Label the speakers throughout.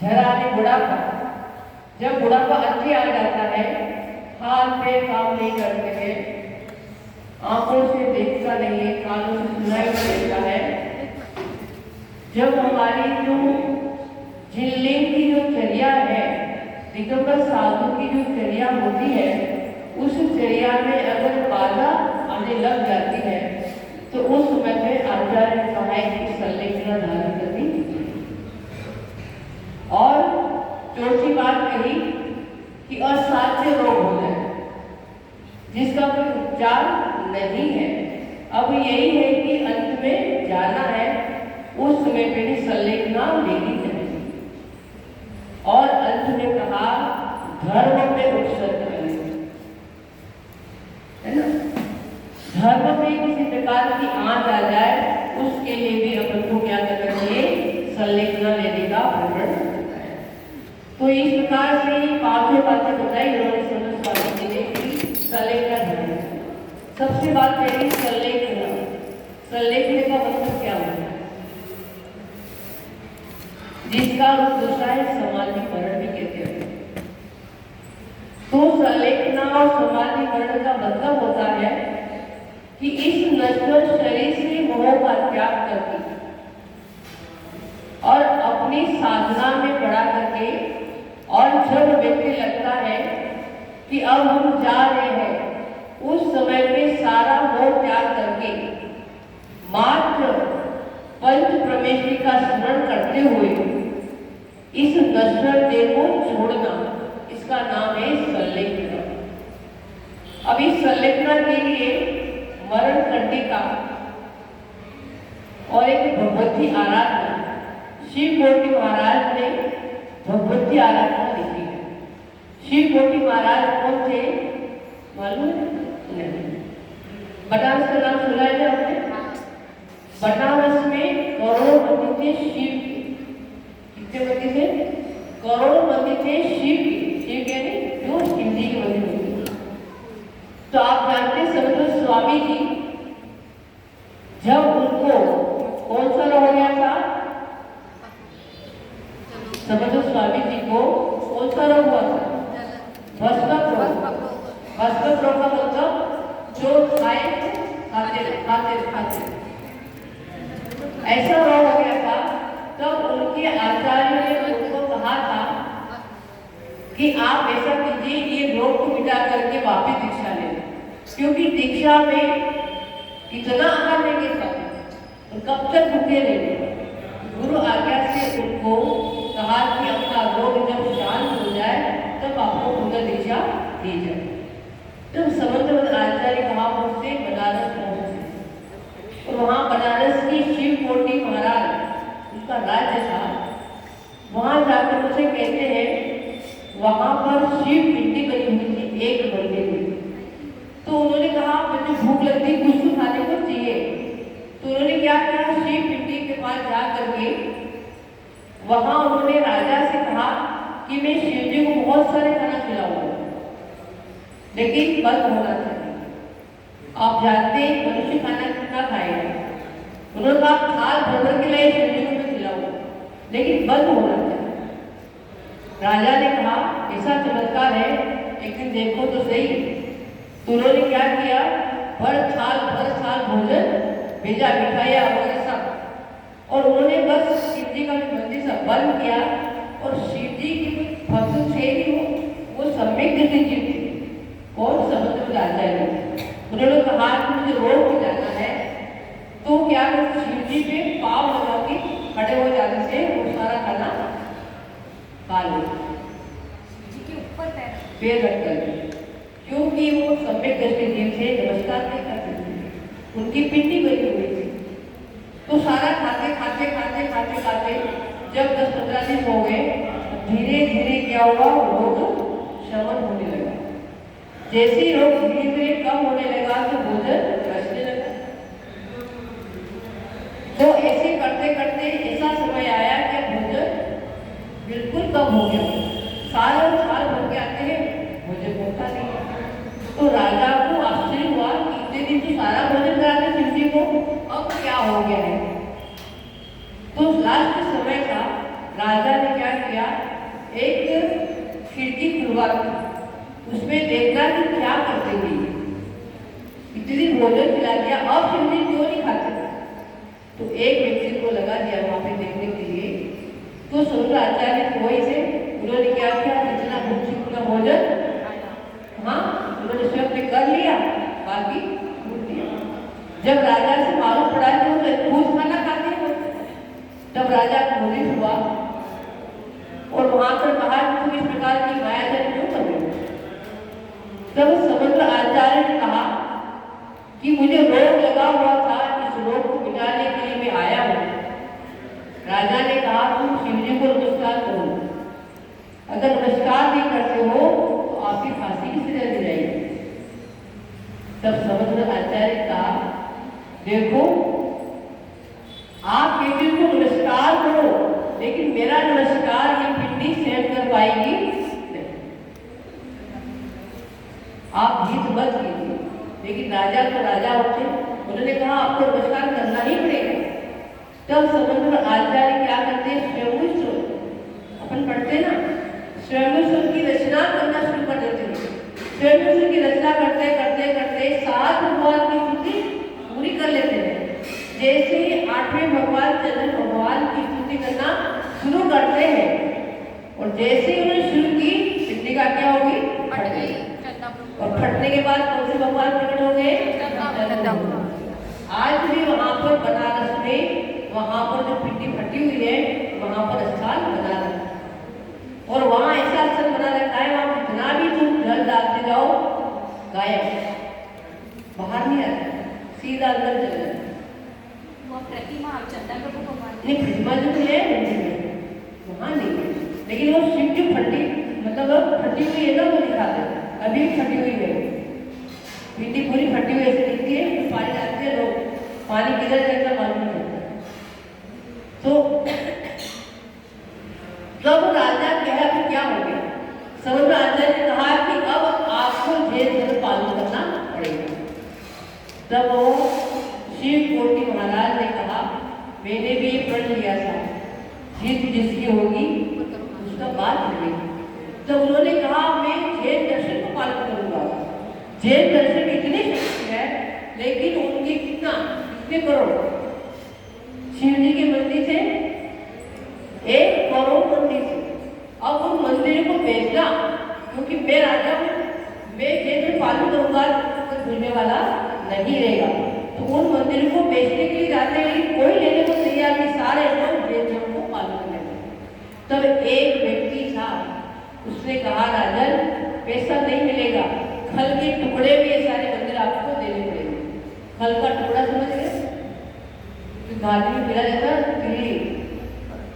Speaker 1: झराने बुढ़ापा, जब बुढ़ापा अच्छे आ जाता है, हाथ पैर काम नहीं करते हैं, आंखों से देखता नहीं है, कानों से सुनाई नहीं देता है, जब हमारी जो जिनलिंग की जो चर्या है, दिगंबर साधु की जो चर्या होती है, उस चर्या में अगर बाधा आने लग जाती है तो उस समय में आचार्य ने कहा है कि संलेखना धारण करनी। और चौथी बात कही कि असाध्य रोग हो जाए जिसका कोई उपचार नहीं है, अब यही है कि अंत में जाना है, उस समय पे भी संलेखना लेनी चाहिए। और अंत में कहा धर्म में उत्सर्ग करें, है ना। धर्म में किसी प्रकार की आंच आ जाए उसके लिए भी अपन को क्या करना चाहिए, संलेखना लेने का प्रवण करना है। तो इस प्रकार से ही पांचों बातें बताई उन्होंने समझ स्वामी जी ने संलेखना धर्म। सबसे बात पहली संलेखना, संलेखने का मतलब क्या होता है, जिसका रूप दूसरा है समाधिकरण भी कहते हैं। तो संलेखना और समाधिकरण का मतलब होता है कि इस नश्वर शरीर से मोह का त्याग करके और अपनी साधना में बढ़ा करके, और जब व्यक्ति लगता है कि अब हम जा रहे हैं, उस समय में सारा मोह त्याग करके मात्र पंच परमेश्वरी का स्मरण करते हुए इस नश्वर देह को छोड़ना, इसका नाम है संलेखना। अब इस संलेखना के लिए मरण कंटिका और एक भगवती आराधना, शिव कोटि महाराज ने भगवती आराधना लिखी है। शिव कोटि महाराज कौन थे मालूम नहीं? बनारस का नाम सुना है आपने? बनारस में करोड़पति थे शिव, कितने पति थे? करोड़पति थे शिव के, शिव के नहीं जो हिंदी के मंदिर होते। तो आप जानते समझो स्वामी जी जब उनको कौन सा रोग हो गया था, समझो स्वामी जी को कौन सा रोग हुआ था, भस्मक रोग। भस्मक रोग का मतलब जो खाए खाते खाते खाते ऐसा रोग हो गया था। तब उनके आचार्य ने उनको कहा था कि आप ऐसा कीजिए, ये रोग को मिटा करके वापिस दीक्षा ले, क्योंकि दीक्षा में इतना आहार नहीं ले सकते, कब तक भूखे रहेंगे। गुरु आज्ञा से उनको कहा कि अपना रोग जब शांत हो जाए तब आपको पुनः दीक्षा दी जाए। तब समझ आचार्य कहा मुझसे बनारस पहुंचे, और वहाँ बनारस की शिव कोटि महाराज उसका राज्य था, वहाँ जाकर मुझे कहते हैं वहाँ पर शिव पिंडी बनी हुई थी एक महीने में। तो उन्होंने कहा मुझे भूख लगती, कुछ तो खाने को चाहिए। तो उन्होंने क्या किया, शिव पिंडी के पास जा करके वहाँ उन्होंने राजा से कहा कि मैं शिव जी को बहुत सारे खाना खिलाऊंगा, लेकिन बंद होना चाहिए। आप जानते हैं मनुष्य खाना कितना खाएगा। उन्होंने कहा थाल भर के लिए शिव जी को मैं खिलाऊंगा, लेकिन बंद होना चाहिए। राजा ने कहा ऐसा चमत्कार है, एक दिन देखो तो सही। तो उन्होंने क्या किया, भर थाल भोजन भेजा, मिठाइयाँ वगैरह सब, और उन्होंने बस शिव जी का मंदिर सब बंद किया। और शिव जी की भक्त थे ही वो सम्यक दृष्टि जीव थे। कौन समझ में आता है? उन्होंने कहा कि मुझे रोग हो जाना है, तो क्या शिव जी पे पाव लगा के खड़े हो जाने से वो सारा खाना खा लो, पैर रख कर, क्योंकि वो सम्यक दृष्टि जीव थे, नमस्कार नहीं करते थे, उनकी पिंडी बनी हुई थी। तो सारा खाते खाते खाते खाते खाते जब 10-15 दिन हो गए, धीरे धीरे क्या हुआ, रोग शमन होने लगा। जैसे ही रोग धीरे धीरे कम होने लगा तो भोजन रचने लगा। तो ऐसे करते करते ऐसा समय आया कि भोजन बिल्कुल कम हो गया। साल भर के आते हैं, भोजन होता नहीं। तो राजा को आश्चर्य हुआ कि इतने दिन तो सारा भोजन कराते शिव जी को, अब क्या हो गया है। तो लास्ट समय था राजा ने क्या किया, एक खिड़की खुलवा दी, उसमें देखना कि क्या करते हैं, इतनी भोजन खिला दिया, अब शिव जी क्यों नहीं खाते। तो एक व्यक्ति को लगा दिया वहां पे देखने के लिए। तो शंकराचार्य कोई से उन्होंने क्या किया, इतना भूख का भोजन, हाँ उन्होंने स्वयं कर लिया, बाकी भूल दिया। जब राजा से मालूम पड़ा कि वो खूब खाना खाते हैं, तब राजा क्रोधित हुआ और वहां पर कहा कि तुम इस प्रकार की मायाजाल क्यों कर रहे हो। तब समुद्र आचार्य ने कहा कि मुझे रोग लगा हुआ था, इस रोग को मिटाने के लिए मैं आया हूँ। राजा ने कहा तुम शिव जी को नमस्कार करो, अगर नमस्कार नहीं करते हो तो आपकी फांसी की सजा दी जाएगी। तब समुद्र आचार्य ने कहा देखो आप बेटे को नमस्कार करो, लेकिन मेरा नमस्कार ये पिंडी सहन कर पाएगी नहीं। आप जीत मत कीजिए। लेकिन राजा तो राजा होते, उन्होंने कहा आपको नमस्कार करना ही पड़ेगा। तब समुद्र आचार्य क्या करते, स्वयं अपन पढ़ते ना, स्वयं की रचना करना शुरू कर देते हैं। स्वयं की रचना करते करते करते 7 भगवान की स्तुति पूरी कर लेते हैं। जैसे 8वें भगवान चंद्र भगवान की स्तुति करना शुरू करते हैं और जैसे उन्होंने शुरू की, पिंडिका क्या होगी, फट गई। और फटने के बाद कौन से भगवान प्रकट हो गए, आज भी वहां पर बनारस में, वहां पर जो पिंडी फटी हुई है वहां पर स्थान बना रखा है। और वहां ऐसा स्थल बना रखा है, वहां कितना भी तुम जल डालते जाओ गायब, बाहर नहीं आता, सीधा अंदर चल जाता।
Speaker 2: प्रतिमा चंदन प्रभु भगवान
Speaker 1: नहीं, प्रतिमा जो है वहां नहीं है, लेकिन वो शिव की फटी, मतलब फटी हुई है ना, वो दिखाते हैं। अभी भी फटी हुई है, पिंडी पूरी फटी हुई ऐसे दिखती है, तो पानी डालते हैं लोग, पानी किधर जाएगा मालूम नहीं होता। तो जब राजा कहा कि क्या हो गया, समुद्र आचार्य ने कहा कि अब आपको जैन धर्म पालन करना पड़ेगा। तब वो शिव कोटि महाराज ने कहा मैंने भी पढ़ लिया था, जीत जिसकी होगी उसका बात मिलेगी। तब उन्होंने कहा मैं जैन दर्शन को पालन करूंगा। जैन दर्शन इतनी शक्ति है, लेकिन उनके कितने करोड़ शिव जी के मंदिर थे, 1 करोड़ मंदिर थे। अब उन मंदिरों को बेचना, क्योंकि मैं राजा हूँ, मैं जैन पालन करूंगा, कोई भूलने वाला नहीं रहेगा। तो उन मंदिरों को बेचने के लिए जाते हैं, कोई लेने को तैयार नहीं, सारे लोग जैन धर्म को पालन करते। तब एक व्यक्ति था, उसने कहा राजन पैसा नहीं मिलेगा, खल के टुकड़े में ये सारे मंदिर आपको देने पड़ेंगे। खल का टुकड़ा समझ गए, घाटी में मिला जाता है तिल्ली,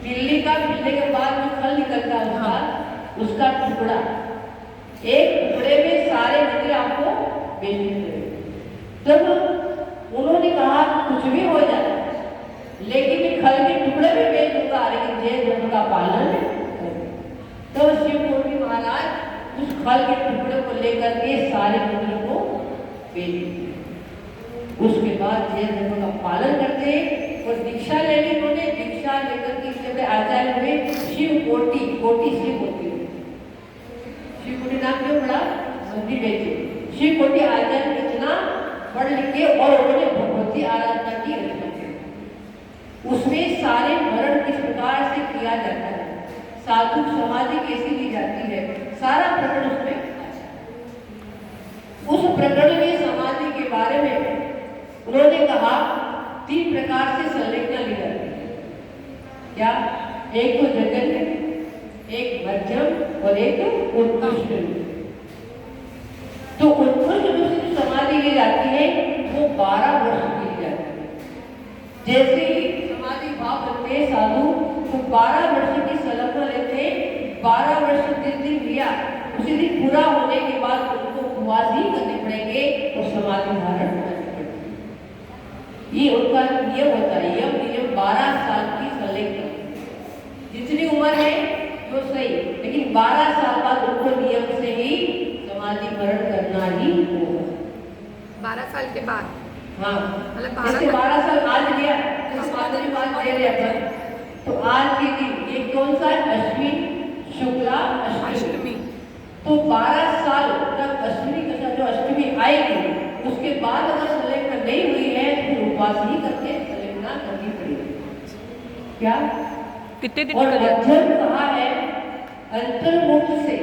Speaker 1: तिल्ली का मिलने के बाद जो खल निकलता है उसका टुकड़ा, एक टुकड़े में सारे मंदिर आपको बेचने पड़ेंगे। तब उन्होंने कहा कुछ भी हो जाए, लेकिन मैं खल के टुकड़े में बेच दूंगा, लेकिन जैन धर्म का पालन करूंगा। तो शिव कोटि महाराज उस खल के टुकड़े को लेकर के सारे मंदिरों को बेच दिए। उसके बाद जैन धर्म का पालन करते और दीक्षा ले ली उन्होंने। दीक्षा लेकर के जब आचार्य हुए, शिव कोटि, कोटि शिव कोटि, शिव कोटि नाम क्यों पड़ा, मंदिर बेचे। शिव कोटि आचार्य इतना पढ़ लिख के और उन्होंने भगवती आराधना की रचना की। उसमें सारे वर्णन किस प्रकार से किया जाता है, साधु समाधि कैसी ली जाती है, सारा प्रकरण उसमें। उस प्रकरण में समाधि के बारे में उन्होंने कहा 3 प्रकार से संलेखना ली जाती है। क्या, एक तो जघन्य, एक मध्यम और एक उत्कृष्ट। तो उत्कृष्ट रूप से जो समाधि ली जाती है वो 12 वर्ष की ली जाती है। जैसे ही समाधि भाव करते हैं साधु, तो 12 वर्ष की संलग्न लेते, 12 वर्ष जिस दिन लिया उसी दिन पूरा होने के बाद उनको उपवास ही करने पड़ेंगे और समाधि धारण करनी पड़ेगी। ये उनका नियम होता है, नियम 12 साल की संलग्न, जितनी उम्र है वो सही, लेकिन 12 साल बाद उनको नियम से ही समाधि भरण करना ही होगा।
Speaker 2: 12 साल के बाद,
Speaker 1: हाँ
Speaker 2: मतलब
Speaker 1: 12 साल आज लिया, तो आज के दिन एक कौन सा है? अश्विन शुक्ला अष्टमी।
Speaker 2: अष्टमी।
Speaker 1: तो 12 साल तक अष्टमी के साथ जो अष्टमी आएगी उसके बाद अगर संलग्न नहीं हुई है तो फिर उपवास ही करके संलग्न करनी पड़ेगी। क्या
Speaker 2: कितने दिन
Speaker 1: और
Speaker 2: करें?
Speaker 1: मध्यम कहा है अंतर्मुख से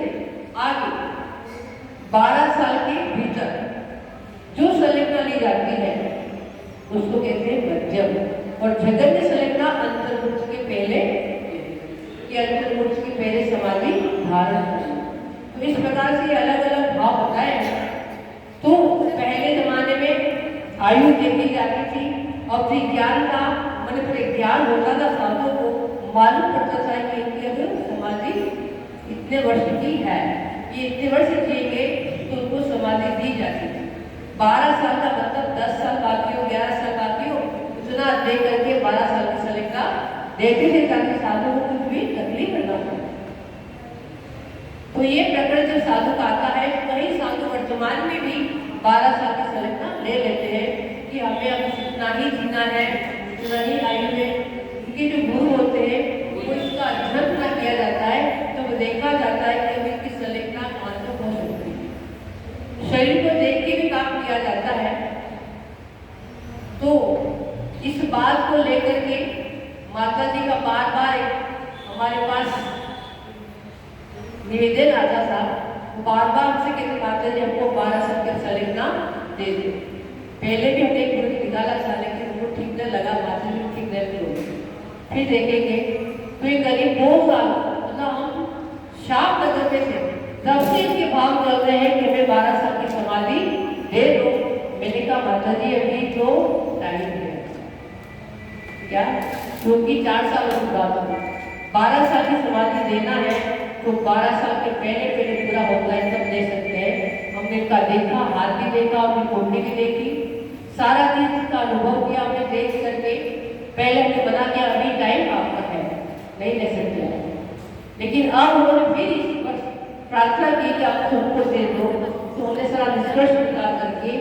Speaker 1: आगे 12 साल के भीतर जो संलग्न ली जाती है उसको कहते हैं मध्यम। और जगन्य संलग्न अंतर्मुख के पहले कि अंतर्मुख के पहले समाधि धारण करें। तो इस प्रकार से अलग अलग भाव बताए हैं। तो पहले जमाने में आयु देखी जाती थी, अब विज्ञान का मन पर ज्ञान होता था, साधुओं को मालूम पड़ता था कि इनकी अगर समाधि इतने वर्ष की है, ये इतने वर्ष जिएंगे तो उनको समाधि दी जाती थी। 12 साल का मतलब 10 साल बाकी हो, 11 साल बाकी हो, उतना दे करके 12 साल की संलग्न देते थे ताकि साधुओं को कुछ भी तकलीफ न हो। तो ये प्रकरण जब साधु का आता है, कई साधु वर्तमान में भी 12 साल की संलग्न ले लेते हैं कि हमें अब इतना ही जीना है, इतना ही आयु है। इनके जो गुरु होते हैं वो इसका अध्ययन न किया जाता है तो वो देखा जाता है कि अभी की संलग्न कौन तो हो सकती है। शरीर को देख के भी काम किया जाता है। तो इस बात को लेकर के माता जी का बार बार हमारे पास निवेदन आता था, वो बार बार हमसे कहते माता जी हमको 12 साल का संलग्न दे दे। पहले भी हमने एक ग्रुप निकाला था लेकिन उनको ठीक न लगा, माता जी ठीक नहीं होगी। फिर देखेंगे तो ये करीब 2 साल मतलब हम शाम नगर में थे तब से इनके भाव चल रहे हैं कि हमें 12 साल की समाधि दे दो। मैंने कहा माता जी अभी तो टाइम है क्या, क्योंकि 4 साल की बात है, 12 साल की समाधि देना है तो 12 साल के पहले पहले पूरा होता है तब दे सकते हैं। हमने इनका देखा, हाथ भी देखा, उनकी कुंडली भी देखी, सारा चीज का अनुभव किया हमने देख करके। पहले हमने बना किया अभी टाइम आपका है, नहीं दे सकते, लेकिन अब उन्होंने फिर इस पर प्रार्थना की कि आप सबको दे दो। तो उन्हें सारा निष्कर्ष निकाल करके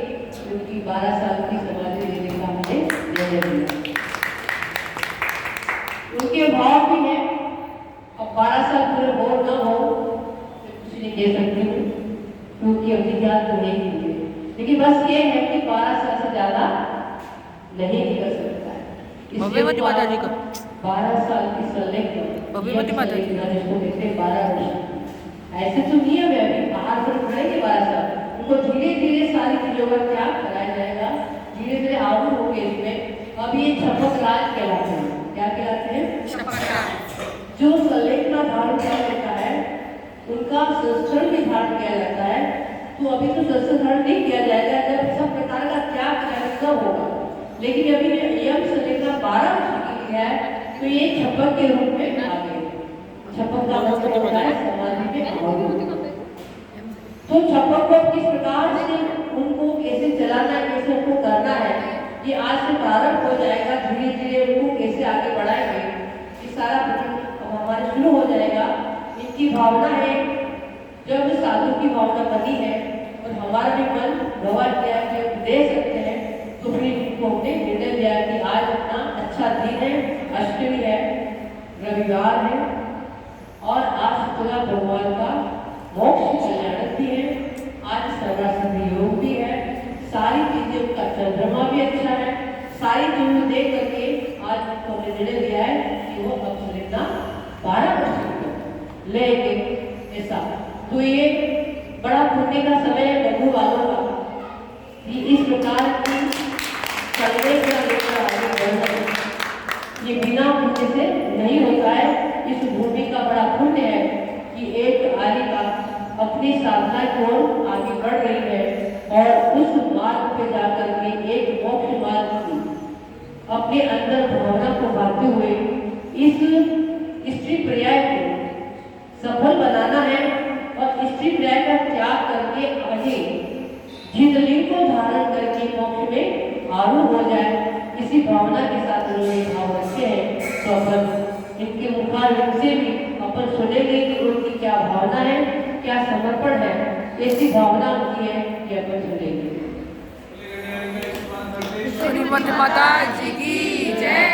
Speaker 1: उनकी 12 साल की समाधि देने का हमने निर्णय लिया। उनके भाव भी है, अब 12 साल पूरे हो ना हो कुछ नहीं कह सकती हूँ क्योंकि अभी ज्ञान तो नहीं हुई है, लेकिन बस ये है कि 12 साल से ज्यादा नहीं कर सकता है।
Speaker 2: भव्यवती माता जी का
Speaker 1: 12 साल की संलग्न
Speaker 2: भव्यवती माता जी
Speaker 1: जिसको कहते हैं 12 वर्ष, ऐसे तो नियम है अभी बाहर पर पड़ेंगे 12 साल, उनको धीरे धीरे सारी चीजों का त्याग कराया जाएगा, धीरे धीरे आरूढ़ होंगे इसमें। अब ये छपक राज कहलाते हैं, क्या कहलाते हैं? जो संलग्न धारण किया जाता है उनका संस्करण भी धारण किया जाता है। तो अभी तो संस्करण धारण नहीं किया जाएगा, जब सब प्रकार का त्याग कराया तब होगा, लेकिन अभी यम संलग्न 12 वर्ष की है तो ये छपक के रूप में आ गए। छपक का मतलब होता है समाधि में आरूढ़। तो छपक को किस प्रकार से उनको कैसे चलाना है, कैसे उनको करना है, ये आज से प्रारंभ हो जाएगा। धीरे धीरे उनको कैसे आगे बढ़ाएंगे ये सारा हमारे शुरू हो जाएगा। इनकी भावना है, जब साधु की भावना बनी है और हमारा भी मन गवा किया कि दे सकते हैं, तो फिर इनको हमने निर्णय लिया कि आज अपना अच्छा दिन है, अष्टमी है, रविवार है और आज शुक्ला भगवान का मोक्ष कल्याण भी है, आज सर्वाश्रमी योग भी है, सारी चीजें उनका चंद्रमा भी अच्छा है, सारी चीजें देख करके आज हमने निर्णय लिया है कि वो अब संलग्न 12 वर्ष लेंगे ऐसा। तो ये बड़ा पुण्य का समय है बंधु वालों का कि इस प्रकार की संदेश का लेकर आगे बढ़ सकते, ये बिना पुण्य से नहीं होता है। इस भूमि का बड़ा पुण्य है कि एक आलिका अपनी साधना की ओर आगे बढ़ रही है और उस मार्ग पे जाकर के एक मोक्ष मार्ग की अपने अंदर भावना को बढ़ाते हुए इस स्त्री पर्याय को सफल बनाना है और स्त्री पर्याय का त्याग करके आगे जिंदगी को धारण करके मोक्ष में आरूढ़ हो जाए, इसी भावना के साथ उन्होंने भाव रखे हैं। तो अपन इनके मुखारविंद से भी अपन सुनेंगे कि उनकी क्या भावना है, क्या समर्पण है, ऐसी भावना उनकी है कि अपन सुनेंगे।
Speaker 2: श्रीमती माता जी की जय।